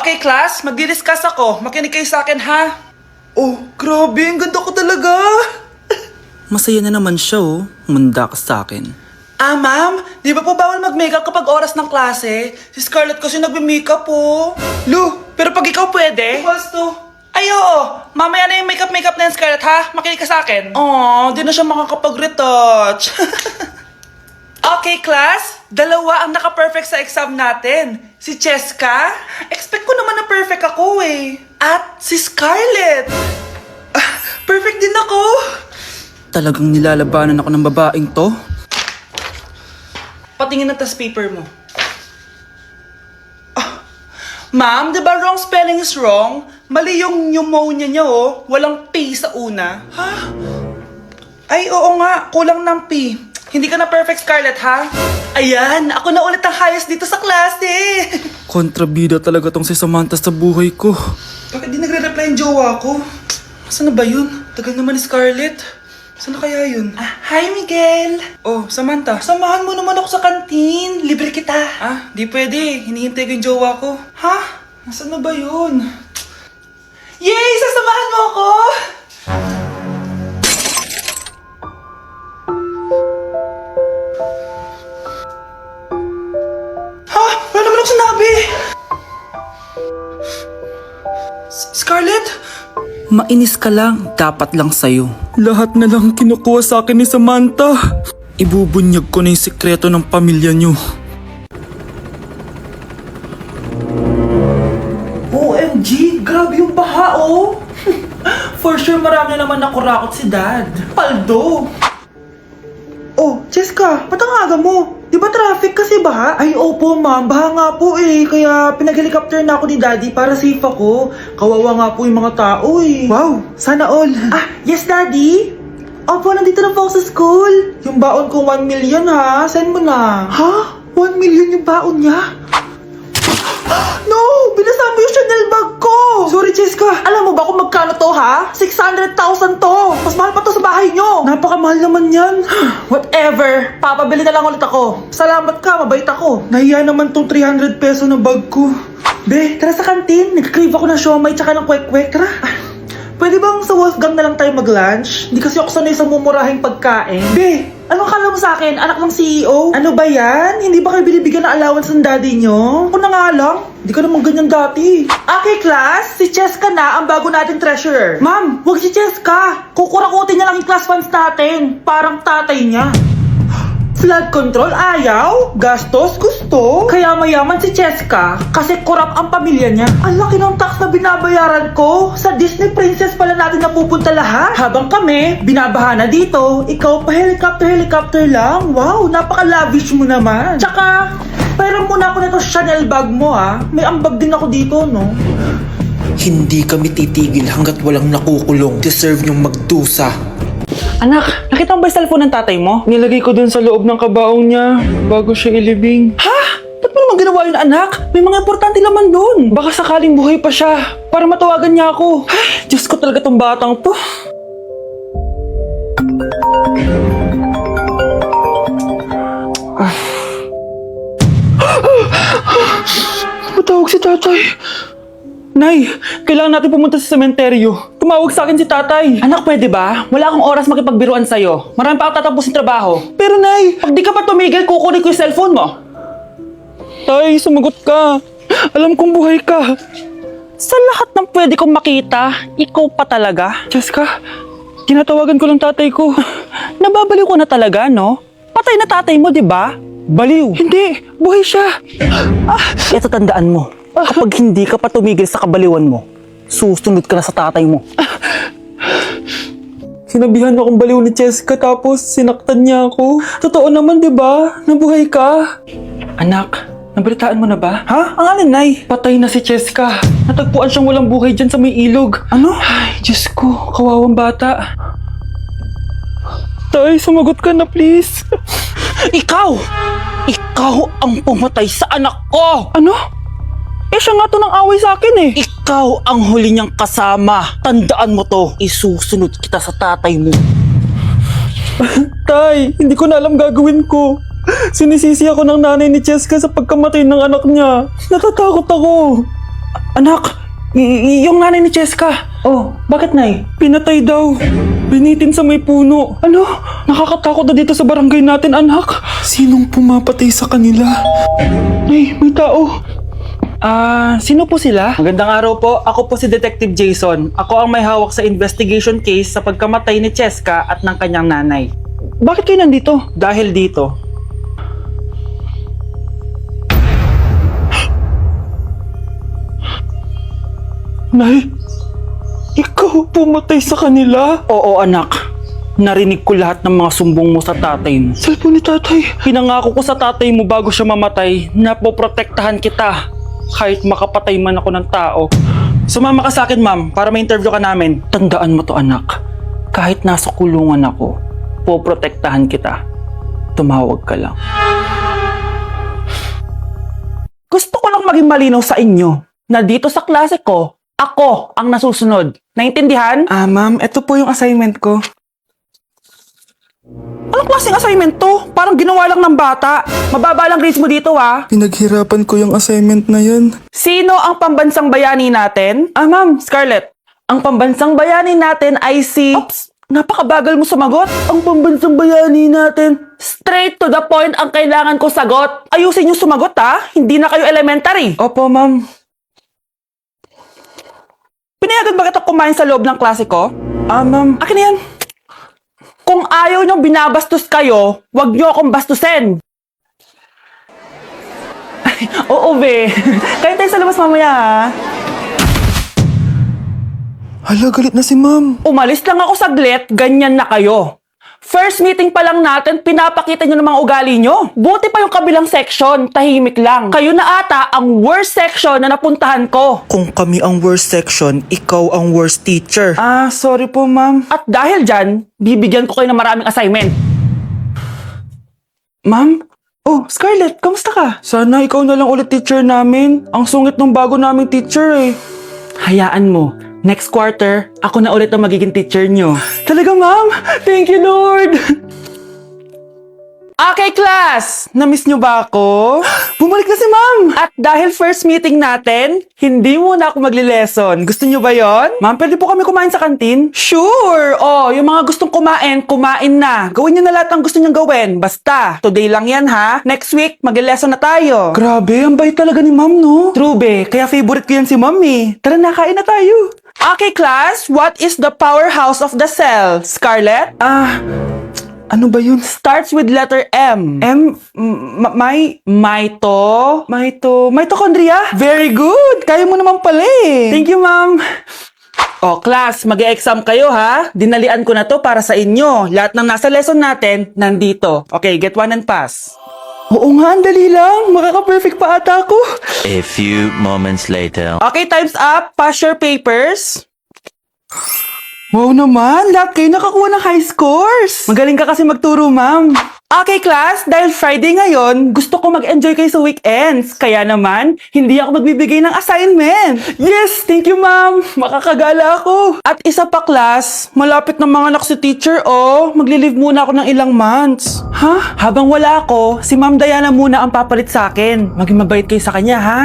Okay, class, magdi-discuss ako. Makinig kayo sa akin, ha? Oh, grabe, ang ganda ko talaga. Masaya na naman siya oh. Manda ka sa akin. Ah, ma'am, di ba po bawal mag-makeup kapag oras ng klase? Si Scarlett kasi nagbe-makeup po. Lu, pero pag ikaw pwede? Basto. Ay, oo. Mamaya na yung makeup na yan, Scarlett, ha? Makinig ka sa akin. Aw, di na siya makakapag-retouch. Okay, class. Dalawa ang naka-perfect sa exam natin. Si Cheska. Expect ko naman na perfect ako eh. At si Scarlett. Perfect din ako. Talagang nilalabanan ako ng babaeng to? Patingin na tas paper mo. Ma'am, di ba wrong spelling is wrong? Mali yung pneumonia niya oh. Walang P sa una. Ha? Ay, oo nga. Kulang ng P. Hindi ka na perfect, Scarlett, ha? Ayan, ako na ulit ang highest dito sa klase. Kontrabida talaga tong si Samantha sa buhay ko. Bakit di nagre-reply yung jowa ko? Saan na ba yun? Tagal naman ni Scarlett. Saan na kaya yun? Hi, Miguel! Oh, Samantha, samahan mo naman ako sa kantin. Libre kita. Di pwede. Hinihintay ko yung jowa ko. Ha? Nasaan na ba yun? Yay! Sasamahan mo ako! Ha? Wala naman ako sinabi! Scarlett? Mainis ka lang, dapat lang sa'yo. Lahat na lang kinukuha sa akin ni Samantha. Ibubunyag ko na yung sikreto ng pamilya niyo. OMG! Grabe yung baha, oh! For sure marami naman nakurakot si Dad. Paldo! Oh, Cheska, ba't ang aga mo? Di ba traffic kasi baha? Ay, opo ma'am, baha nga po eh. Kaya pinag-helicopter na ako ni Daddy para safe ako. Kawawa nga po yung mga tao eh. Wow, sana all. Yes Daddy? Opo, nandito na po ako sa school. Yung baon ko 1 million ha, send mo na. Ha? 1 million yung baon niya? No! Binasa mo yung Chanel bag ko! Sorry, Cheska. Alam mo ba kung magkano to, ha? 600,000 to! Mas mahal pa to sa bahay nyo! Napakamahal naman yan. Whatever. Papabili na lang ulit ako. Salamat ka, mabait ako. Nahiya naman tong 300 peso na bag ko. Be, tara sa kantin. Nag-crave ako ng siomay tsaka ng kwek-kwek. Tara. Pwede bang sa Wolfgang na lang tayo mag-lunch? Hindi kasi ako sanay sa mumurahing pagkain. Be, anong akala mo sa akin? Anak ng CEO? Ano ba yan? Hindi ba kayo binibigyan ng allowance ng daddy nyo? Ako na nga lang. Hindi ka naman ganyan dati. Okay, class. Si Cheska na ang bago nating treasurer. Ma'am, wag si Cheska. Kukurakutin niya lang yung class funds natin. Parang tatay niya. Flood control ayaw, gastos gusto. Kaya mayaman si Cheska kasi korap ang pamilya niya. Ang laki ng tax na binabayaran ko. Sa Disney Princess pala natin napupunta lahat. Habang kami, binabaha na dito. Ikaw pa helicopter lang. Wow, napaka-lavish mo naman. Tsaka, pera muna ako nito Chanel bag mo ha. May ambag din ako dito, no? Hindi kami titigil hanggat walang nakukulong. Deserve niyong magdusa. Anak, nakita mo ba yung cellphone ng tatay mo? Nilagay ko dun sa loob ng kabaong niya bago siya ilibing. Ha? Ba't mo naman ginawa yun, anak? May mga importante naman dun. Baka sakaling buhay pa siya para matawagan niya ako. Ay, Diyos ko talaga tong batang to. Matawag si tatay. Nay, kailangan natin pumunta sa sementeryo. Tumawag sa akin si tatay. Anak, pwede ba? Wala akong oras makipagbiruan sa'yo. Marami pa ako tatapusin trabaho. Pero nay, Pag di ka pa tumigil, kukunin ko yung cellphone mo. tay, sumagot ka. Alam kong buhay ka. Sa lahat ng pwede kong makita, ikaw pa talaga. Cheska, tinatawagan ko lang tatay ko. Nababaliw ko na talaga, no? Patay na tatay mo, di ba? Baliw. Hindi, buhay siya. Ito tandaan mo. Kapag hindi ka pa tumigil sa kabaliwan mo, susunod ka na sa tatay mo. Sinabihan akong baliw ni Cheska tapos sinaktan niya ako. Totoo naman, di ba? Nabuhay ka. Anak, nabalitaan mo na ba? Ha? Ang alin, nay? Patay na si Cheska. Natagpuan siyang walang buhay dyan sa may ilog. Ano? Ay, Diyos ko, kawawang bata. Tay, sumagot ka na, please. Ikaw! Ikaw ang pumatay sa anak ko! Ano? Eh, siya nga to ng away sa akin eh. Ikaw ang huli niyang kasama. Tandaan mo to. Isusunod kita sa tatay mo. Tay, hindi ko na alam gagawin ko. Sinisisi ako ng nanay ni Cheska sa pagkamatay ng anak niya. Natatakot ako. Anak, yung nanay ni Cheska. Oh, bakit nay? Pinatay daw. Binitin sa may puno. Ano? Nakakatakot na dito sa barangay natin, anak. Sinong pumapatay sa kanila? Nay, may tao. Sino po sila? Magandang araw po. Ako po si Detective Jason. Ako ang may hawak sa investigation case sa pagkamatay ni Cheska at ng kanyang nanay. Bakit kayo nandito? Dahil dito. Nay, ikaw pumatay sa kanila? Oo, anak. Narinig ko lahat ng mga sumbong mo sa tatay mo. Cellphone ni tatay. Pinangako ko sa tatay mo bago siya mamatay na poprotektahan kita kahit makapatay man ako ng tao. Sumama ka sa akin, ma'am, para ma-interview ka namin. Tandaan mo to, anak. Kahit nasa kulungan ako, poprotektahan kita. Tumawag ka lang. Gusto ko lang maging malinaw sa inyo na dito sa klase ko, ako ang nasusunod. Naintindihan? Ma'am, ito po yung assignment ko. Anong klaseng assignment to? Parang ginawa lang ng bata. Mababa lang grades mo dito, ha? Pinaghirapan ko yung assignment na yan. Sino ang pambansang bayani natin? Ma'am, Scarlett. Ang pambansang bayani natin ay si... Oops! Napakabagal mo sumagot. Ang pambansang bayani natin. Straight to the point ang kailangan ko sagot. Ayusin yung sumagot, ha? Hindi na kayo elementary. Opo, ma'am. Pinayagan ba kita kumain sa loob ng klase ko? Ma'am. Akin na yan. Kung ayaw niyong binabastos kayo, wag niyo akong bastusin. Ay, oo, be. Kain tayo sa labas mamaya, ha? Hala, galit na si ma'am. Umalis lang ako saglit, ganyan na kayo. First meeting pa lang natin, pinapakita nyo ng mga ugali nyo. Buti pa yung kabilang section, tahimik lang. Kayo na ata ang worst section na napuntahan ko. Kung kami ang worst section, ikaw ang worst teacher. Sorry po, ma'am. At dahil dyan, bibigyan ko kayo ng maraming assignment. Ma'am? Oh, Scarlett, kamusta ka? Sana ikaw na lang ulit teacher namin. Ang sungit ng bago naming teacher eh. Hayaan mo. Next quarter, ako na ulit ang magiging teacher nyo. Talaga, ma'am? Thank you, Lord! Okay, class! Namiss nyo ba ako? Bumalik na si ma'am! At dahil first meeting natin, hindi muna ako magli-lesson. Gusto nyo ba yon? Ma'am, pwede po kami kumain sa kantin? Sure! Oh, yung mga gustong kumain, kumain na. Gawin nyo na lahat ng gusto nyo gawin. Basta, today lang yan ha. Next week, magli-lesson na tayo. Grabe, ang bait talaga ni ma'am, no? True be, kaya favorite ko yan si ma'am eh. Tara na, kain na tayo. Okay, class, what is the powerhouse of the cell? Scarlett? Ano ba yun? Starts with letter M. Mitochondria? Very good! Kaya mo naman pala eh. Thank you, ma'am. Oh, class, mag-e-exam kayo ha. Dinalian ko na to para sa inyo. Lahat ng nasa lesson natin, nandito. Okay, get one and pass. Oo nga, ang dali lang. Makaka-perfect pa ata ako. A few moments later. Okay, time's up. Pass your papers. Wow naman, lahat kayo nakakuha ng high scores. Magaling ka kasi magturo, ma'am. Okay, class, dahil Friday ngayon, gusto ko mag-enjoy kayo sa weekends. Kaya naman, hindi ako magbibigay ng assignment. Yes, thank you ma'am. Makakagala ako. At isa pa, class, malapit na mga anak si teacher, oh. Magli-leave muna ako ng ilang months. Ha? Habang wala ako, si Ma'am Diana muna ang papalit sa akin. Maging mabait kayo sa kanya, ha?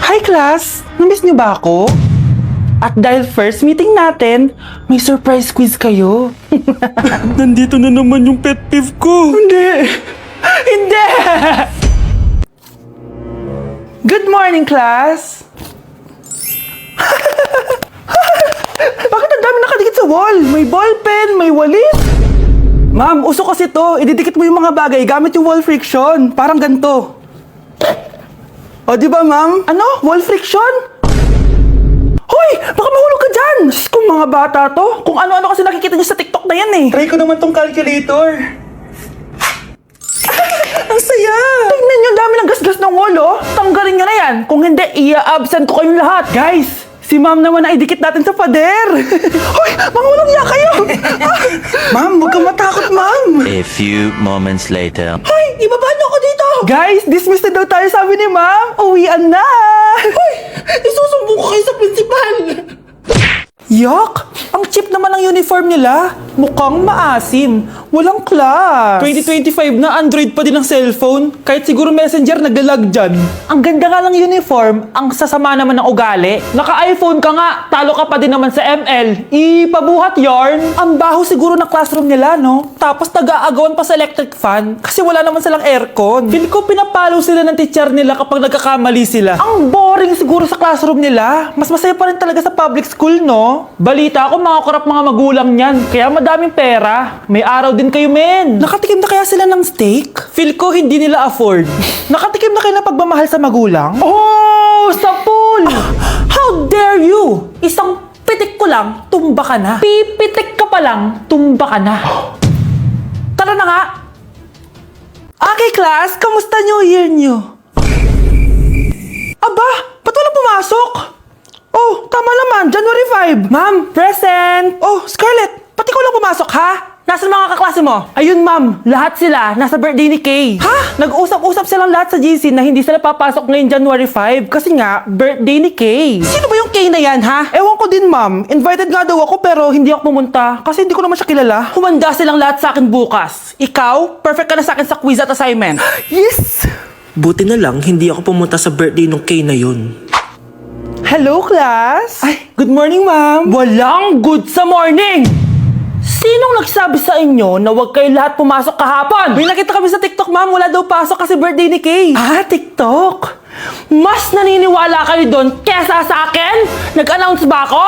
Hi, class! Namiss niyo ba ako? At dahil first meeting natin, may surprise quiz kayo. Nandito na naman yung pet peeve ko. Hindi! Hindi! Good morning, class! Bakit ang dami nakadikit sa wall? May ballpen, may walis. Ma'am, uso kasi to. Ididikit mo yung mga bagay gamit yung wall friction. Parang ganito. O, di ba, ma'am? Ano? Wall friction? Hoy! Baka mahulog ka dyan! Sus, kung mga bata to. Kung ano-ano kasi nakikita nyo sa TikTok na yan eh. Try ko naman tong calculator. Ang saya! Tingnan nyo, dami ng gasgas ng wall, oh. Tanggalin nyo na yan. Kung hindi, i-absent ko kayong lahat. Guys, si ma'am naman na idikit natin sa pader. Hoy! Mangulong niya kayo! Ma'am, huwag kang matakot, ma'am. A few moments later. Hoy! Ibaba niyo ako dito! Guys, dismiss na daw tayo, sabi ni ma'am. Uwian na! Hoy! Isusumbong ko kayo sa principal! Yuck! Ang cheap naman ang uniform nila. Mukhang maasim. Walang class. 2025 na Android pa din ang cellphone. Kahit siguro Messenger naglalag dyan. Ang ganda nga ng uniform, ang sasama naman ng ugali. Naka-iPhone ka nga, talo ka pa din naman sa ML. Ipabuhat yarn. Ang baho siguro ng classroom nila, no? Tapos nag-aagawan pa sa electric fan kasi wala naman silang aircon. Feel ko pinapalo sila ng teacher nila kapag nagkakamali sila. Ang boring siguro sa classroom nila. Mas masaya pa rin talaga sa public school, no? Balita ko mga korap mga magulang niyan, kaya madaming pera. May araw din kayo men. Nakatikim na kaya sila ng steak? Feel ko hindi nila afford. Nakatikim na kayo ng pagmamahal sa magulang? Oh, sa pool! How dare you! Isang pitik ko lang, tumba ka na. Pipitik ka pa lang, tumba ka na. Tara na nga! Okay, class, kamusta New Year nyo? Aba, ba't walang pumasok? Oh, tama naman, January 5. Ma'am, present! Oh, Scarlett, pati ko lang pumasok, ha? Nasaan mga kaklase mo? Ayun ma'am, lahat sila nasa birthday ni Kay. Ha? Nag-usap-usap silang lahat sa GC na hindi sila papasok ngayong January 5 kasi nga, birthday ni Kay. Sino ba yung Kay na yan, ha? Ewan ko din, ma'am. Invited nga daw ako pero hindi ako pumunta kasi hindi ko naman siya kilala. Humanda silang lahat sa akin bukas. Ikaw, perfect ka na sa akin sa quiz at assignment. Yes! Buti na lang, hindi ako pumunta sa birthday nung Kay na yun. Hello, class! Ay, good morning ma'am. Walang good sa morning! Sinong nagsabi sa inyo na huwag kayo lahat pumasok kahapon? May nakita kami sa TikTok ma'am, wala daw pasok kasi birthday ni Kay. Ah, TikTok! Mas naniniwala kayo doon kesa sa akin? Nag-announce ba ako?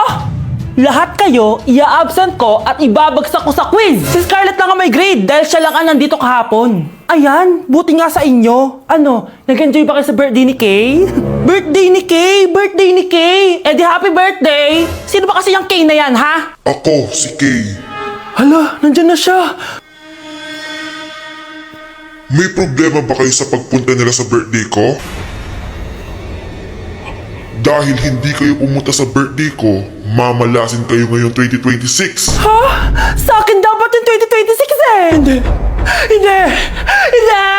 Lahat kayo, ia-absent ko at ibabagsak ko sa quiz! Si Scarlett lang ang may grade dahil siya lang ang nandito kahapon. Ayan, buti nga sa inyo. Ano, nag-enjoy ba kayo sa birthday ni Kay? Birthday ni Kay! Birthday ni Kay! Eh di happy birthday! Sino ba kasi yung Kay na yan, ha? Ako, si Kay. Hala, nandyan na siya. May problema ba kayo sa pagpunta nila sa birthday ko? Dahil hindi kayo pumunta sa birthday ko, mamalasin kayo ngayong 2026. Ha? Sa akin dapat yung 2026 eh! Hindi! Hindi! Hindi!